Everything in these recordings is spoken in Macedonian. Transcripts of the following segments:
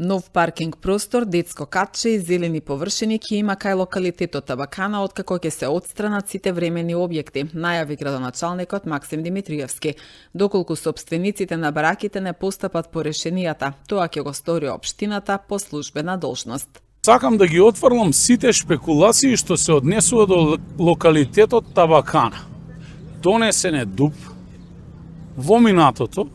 Нов паркинг простор, детско катче и зелени површини ќе има кај локалитетот Табакана откако ќе се отстранат сите времени објекти, најави градоначалникот Максим Димитриевски. Доколку собствениците на бараките не постапат по решенијата, тоа ќе го стори општината по службена должност. Сакам да ги отфрлам сите шпекулации што се однесува до локалитетот Табакана. Донесен е дуб во минатото,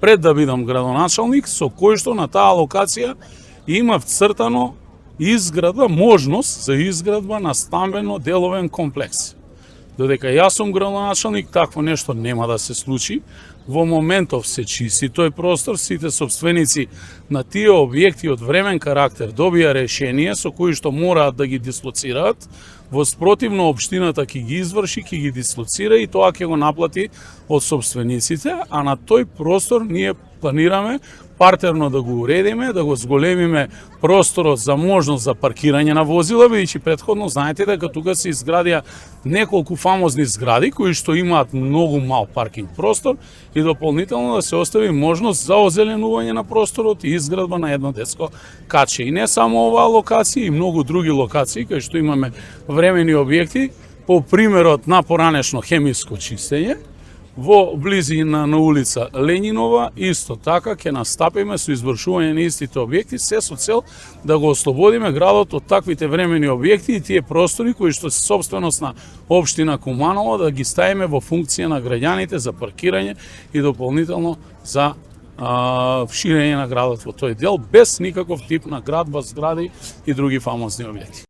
пред да бидам градоначалник, со кој што на таа локација има вцртано изградба, можност за изградба на стамбено деловен комплекс. Додека јас сум градоначалник, такво нешто нема да се случи. Во моментов се чисти тој простор, сите собственици на тие објекти од времен карактер добија решение со кои што мораат да ги дислоцираат. Во спротивно општината ќе ги изврши, ќе ги дислоцира и тоа ќе го наплати од собствениците, а на тој простор ние планираме партерно да го уредиме, да го зголемиме просторот за можност за паркирање на возила, бидејќи претходно знаете дека тука се изградија неколку фамозни згради кои што имаат многу мал паркинг простор и дополнително да се остави можност за озеленување на просторот и изградба на едно детско катче. И не само оваа локација, и многу други локации кај што имаме времени објекти, по примерот на поранешно хемиско чистење, во близина на улица Ленинова, исто така ќе настапиме со извршување на истите објекти, се со цел да го ослободиме градот од таквите времени објекти и тие простори кои што се собственост на општина Куманово да ги ставиме во функција на граѓаните за паркирање и дополнително за ширење на градот во тој дел, без никаков тип на градба, згради и други фамозни објекти.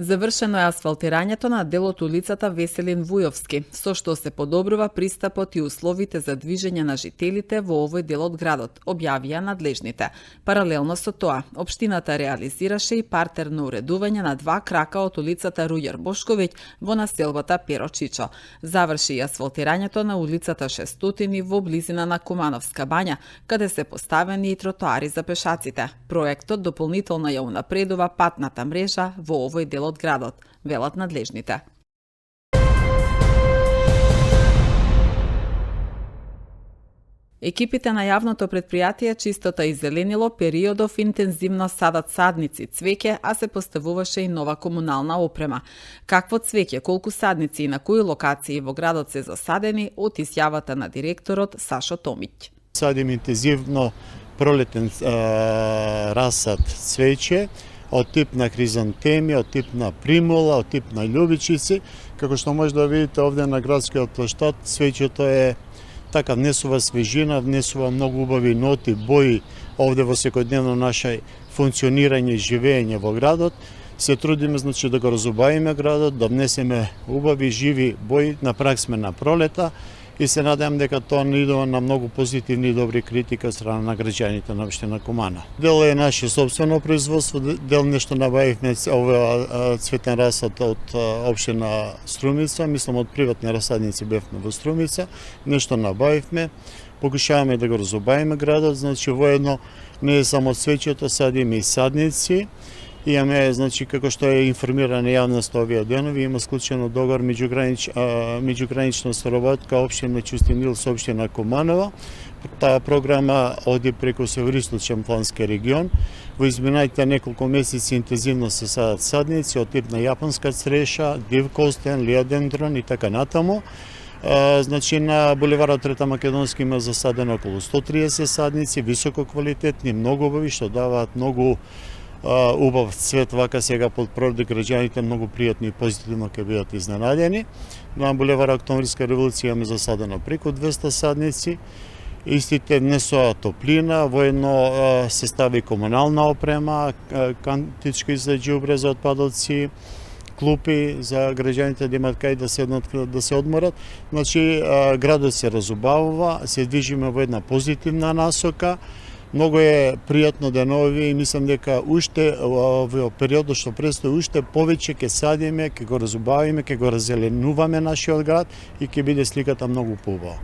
Завршено е асфалтирањето на делот улицата Веселин Вујовски, со што се подобрува пристапот и условите за движење на жителите во овој дел од градот, објавија надлежните. Паралелно со тоа, општината реализираше и партерно уредување на 2 крака од улицата Руѓер Бошковиќ во населбата Перо Чичо. Заврши и асфалтирањето на улицата 600 во близина на Кумановска бања, каде се поставени и тротоари за пешаците. Проектот дополнително ја унапредува патната мрежа во овој дел од градот, велат надлежните. Екипите на јавното предпријатие Чистота и зеленило периодов интензивно садат садници, цвеќе, а се поставуваше и нова комунална опрема. Какво цвеќе, колку садници и на кои локации во градот се засадени, од изјавата на директорот Сашо Томиќ. Садим интензивно пролетен расад цвеќе, од тип на хризантеми, од тип на примула, од тип на љубичици. Како што може да видите овде на градскиот плоштад, цвеќето е така, внесува свежина, внесува многу убави ноти, бои овде во секојдневно наше функционирање и живење во градот. Се трудиме значи да го разубавиме градот, да внесеме убави живи бои, направивме на пролета и се надевам дека тоа не идува на многу позитивни и добри критики од страна на граѓаните на општина Кумана. Дел е наше собствено производство, дел нешто набавивме овој цветен расад од општина Струмица, мислам од приватни расадници бевме во Струмица, нешто набавивме, покушаваме да го разубавиме градот, значи воедно не е само цвеќето, садиме и садници. Имаме, значи, како што е информирана јавност овие денови, има склучено договор меѓугранична соработка општина Ќустимил со општина Куманово. Таа програма оди преку Североисточен плански регион. Во изминалите неколку месеци интензивно се садат садници од тип на јапонска цреша, див костен, лиадендрон и така натаму. Значи на булеварот Трета Македонски има засадено околу 130 садници, високо квалитетни, многу убави, што даваат многу убав цвет вака сега под пролет, граѓаните многу пријатно и позитивно ќе бидат изненадени. На булевар Октомврска револуција имаме засадено преку 200 садници. Истите внесува топлина, воедно се стави комунална опрема, кантички за џубре за отпадоци, клупи за граѓаните да имат кај да седнат да се одморат. Значи градот се разубавува, се движиме во една позитивна насока. Многу е пријатно денови и мислам дека уште во периодот што предстои уште повеќе ќе садиме, ќе го разубавиме, ќе го раззеленуваме нашиот град и ќе биде сликата многу поубава.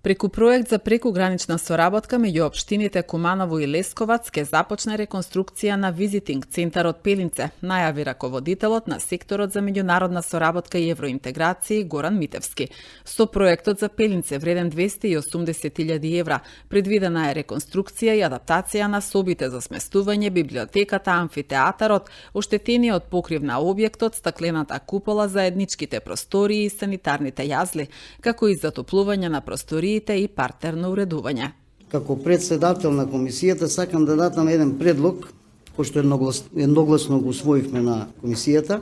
Преку проект за прекугранична соработка меѓу општините Куманово и Лесковац ке започне реконструкција на визитинг центарот Пелинце, најави раководителот на секторот за меѓународна соработка и евроинтеграција Горан Митевски. Со проектот за Пелинце вреден 280.000 евра, предвидена е реконструкција и адаптација на собите за сместување, библиотеката, амфитеатарот, оштетениот покрив на објектот, стаклената купола, заедничките простории и санитарните јазли, како и затоплување на простории и партерно уредување. Како председател на комисијата сакам да дадам еден предлог, кој што едногласно го усвоивме на комисијата,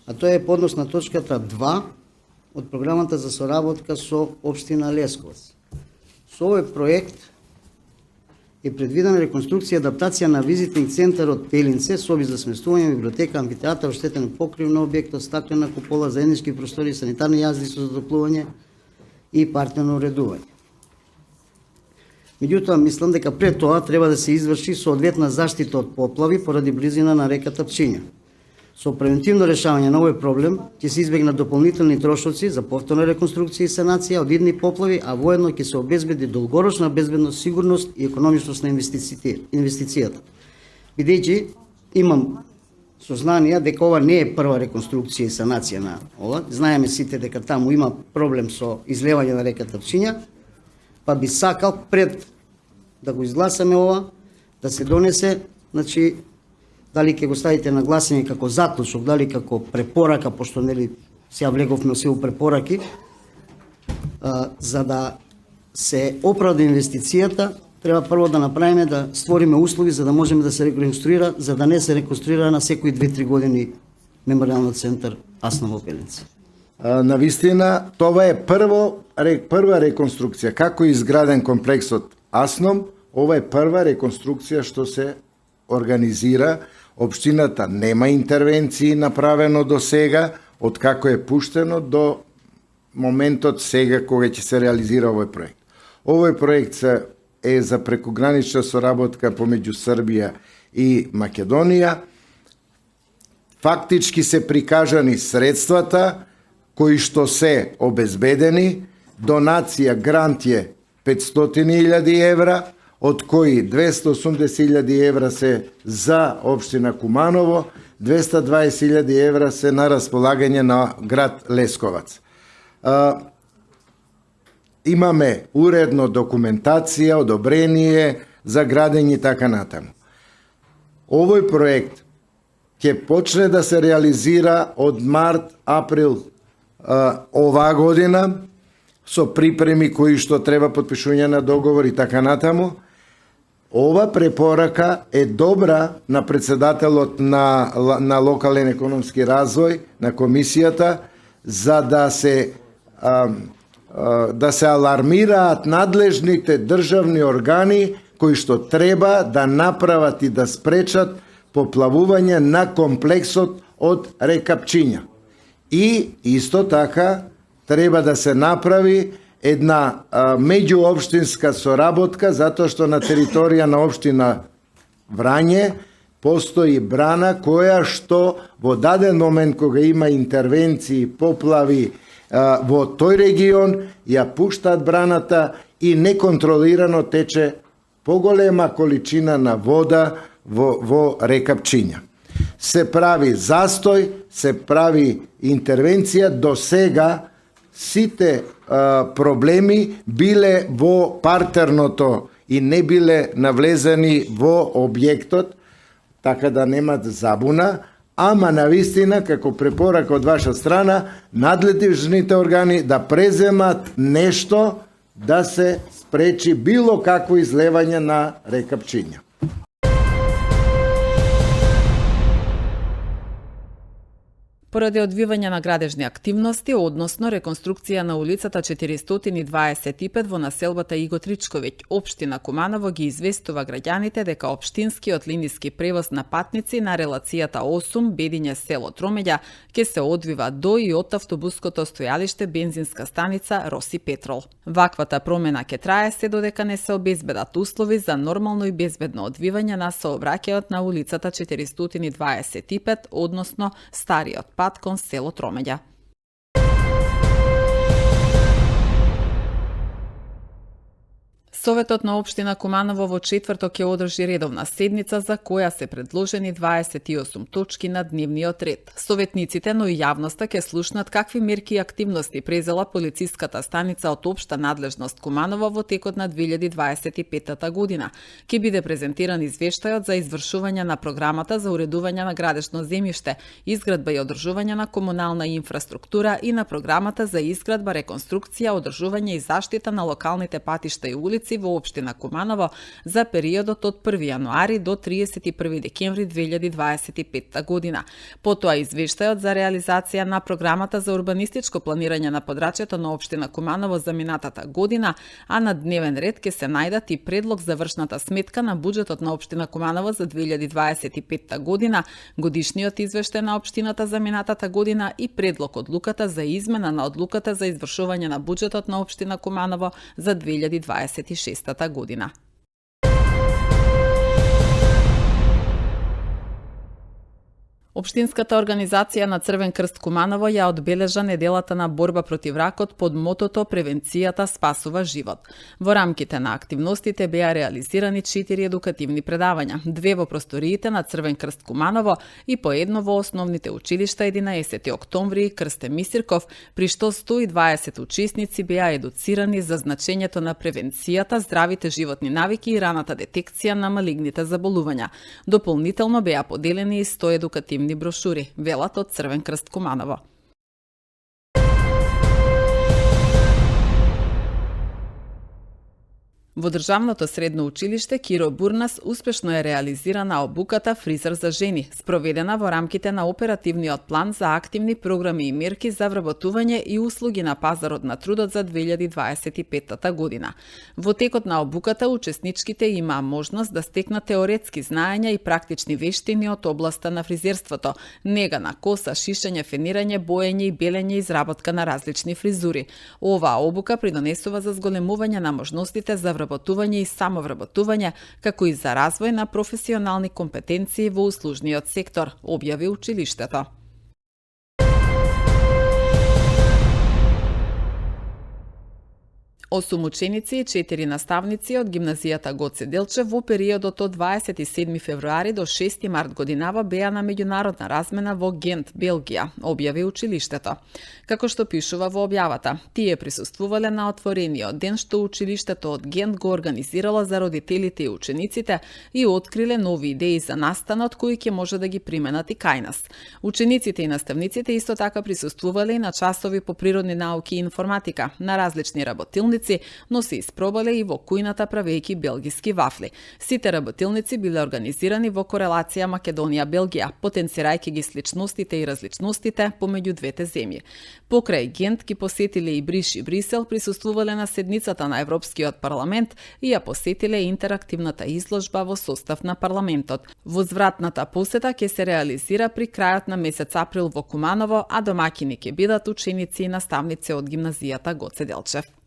а тоа е поднос на точката 2 од програмата за соработка со општина Лесковац. Со овој проект е предвидена реконструкција и адаптација на визитинг центарот Пелинце, соби за сместување, библиотека, амфитеатар, оштетен покрив на објектот, стаклена купола, заеднички простори, санитарни јазди со затоплување и партерно уредување. Меѓутоа, мислам дека пред тоа треба да се изврши соодветна заштита од поплави поради близина на реката Пчиња. Со превентивно решавање на овој проблем ќе се избегнат дополнителни трошоци за повторна реконструкција и санација од идни поплави, а воедно ќе се обезбеди долгорочна безбедност, сигурност и економичност на инвестицијата. Бидејќи имам сознанија дека ова не е прва реконструкција и санација на ова. Знаеме сите дека таму има проблем со излевање на реката Пчиња, па би сакал пред да го изгласаме ова, да се донесе, значи, дали ќе го ставите на гласање како заклучок, дали како препорака, пошто нели сега влеговме се у препораки, за да се оправда инвестицијата, треба прво да направиме да створиме услови за да можеме да се реконструира, за да не се реконструира на секои 2-3 години меморијалниот центар Асна во Пелинце. Навистина, това е прва реконструкција. Како е изграден комплексот Асном, ова е прва реконструкција што се организира. Општината нема интервенции направено до сега, од како е пуштено до моментот сега кога ќе се реализира овој проект. Овој проект е за прекугранична соработка помеѓу Србија и Македонија. Фактички се прикажани средствата кои што се обезбедени, донација грант е 500.000 евра, од кои 280.000 евра се за општина Куманово, 220.000 евра се на располагање на град Лесковац. Имаме уредно документација, одобрение за градење и така натаму. Овој проект ќе почне да се реализира од март-април оваа година, со припреми кои што треба подпишување на договор и така натаму. Ова препорака е добра на председателот на локален економски развој, на комисијата, за да се алармираат надлежните државни органи кои што треба да направат и да спречат поплавување на комплексот од река Пчиња. И исто така треба да се направи една меѓуопштинска соработка, затоа што на територија на општина Врање постои брана која што во даден момент кога има интервенции, поплави во тој регион, ја пуштаат браната и неконтролирано тече поголема количина на вода во река Пчиња. Се прави застој, се прави интервенција, до сега сите проблеми биле во партерното и не биле навлезени во објектот, така да немат забуна, ама навистина, како препорака од ваша страна, надлежните органи да преземат нешто да се спречи било какво излевање на река Пчиња. Поради одвивање на градежни активности, односно реконструкција на улицата 425 во населбата Иго Тричковиќ, општина Куманово ги известува граѓаните дека општинскиот линиски превоз на патници на релацијата 8 Бедиње село Тромеѓа ќе се одвива до и од автобуското стојалиште бензинска станица Роси Петрол. Ваквата промена ќе трае се додека не се обезбедат услови за нормално и безбедно одвивање на сообраќајот на улицата 425, односно стариот пат кон село Тромеѓа. Советот на општина Куманово во четврток ќе одржи редовна седница за која се предложени 28 точки на дневниот ред. Советниците, но и јавноста ќе слушнат какви мерки и активности презела полициската станица од општа надлежност Куманово во текот на 2025 година. Ќе биде презентиран извештајот за извршување на програмата за уредување на градешно земјиште, изградба и одржување на комунална инфраструктура и на програмата за изградба, реконструкција, одржување и заштита на локалните патишта и улици во општина Куманово за периодот од 1 јануари до 31 декември 2025 година. Потоа извештајот за реализација на програмата за урбанистичко планирање на подрачјето на општина Куманово за минатата година, а на дневен ред ќе се најдат и предлог за вршната сметка на буџетот на општина Куманово за 2025 година, годишниот извештај на општината за минатата година и предлог одлуката за измена на одлуката за извршување на буџетот на општина Куманово за 2026 година. Општинската организација на Црвен крст Куманово ја одбележа неделата на борба против ракот под мотото "Превенцијата спасува живот". Во рамките на активностите беа реализирани 4 едукативни предавања, 2 во просториите на Црвен крст Куманово и по едно во основните училишта 11 октомври и Крсте Мисирков, при што 120 учесници беа едуцирани за значењето на превенцијата, здравите животни навики и раната детекција на малигните заболувања. Дополнително беа поделени и 100 едукативни брошури, велат од Црвен крст Куманово. Во државното средно училиште Киро Бурнас успешно е реализирана обуката Фризер за жени, спроведена во рамките на оперативниот план за активни програми и мерки за вработување и услуги на пазарот на трудот за 2025 година. Во текот на обуката учесничките имаа можност да стекнат теоретски знаења и практични вештини од областа на фризерството, нега на коса, шишење, фенирање, боење и белење и изработка на различни фризури. Оваа обука придонесува за зголемување на можностите за вработување и самовработување, како и за развој на професионални компетенции во услужниот сектор, објави училиштето. Осум ученици и 4 наставници од гимназијата Гоце Делчев во периодот од 27 февруари до 6 март годинава беа на меѓународна размена во Гент, Белгија, објави училиштето. Како што пишува во објавата, тие присуствувале на отворениот ден што училиштето од Гент го организирало за родителите и учениците и откриле нови идеи за настанот кои ќе може да ги применат и кај нас. Учениците и наставниците исто така присуствувале и на часови по природни науки и информатика, на различни работилници, но се испробале и во кујната правејќи белгиски вафли. Сите работилници биле организирани во корелација Македонија-Белгија, потенцирајќи ги сличностите и различностите помеѓу двете земји. Покрај Гент ги посетиле и Бриш и Брисел, присуствувале на седницата на Европскиот парламент и ја посетиле интерактивната изложба во состав на парламентот. Возвратната посета ќе се реализира при крајот на месец април во Куманово, а домаќини ќе бидат ученици и наставници од гимназијата Гоце Делчев.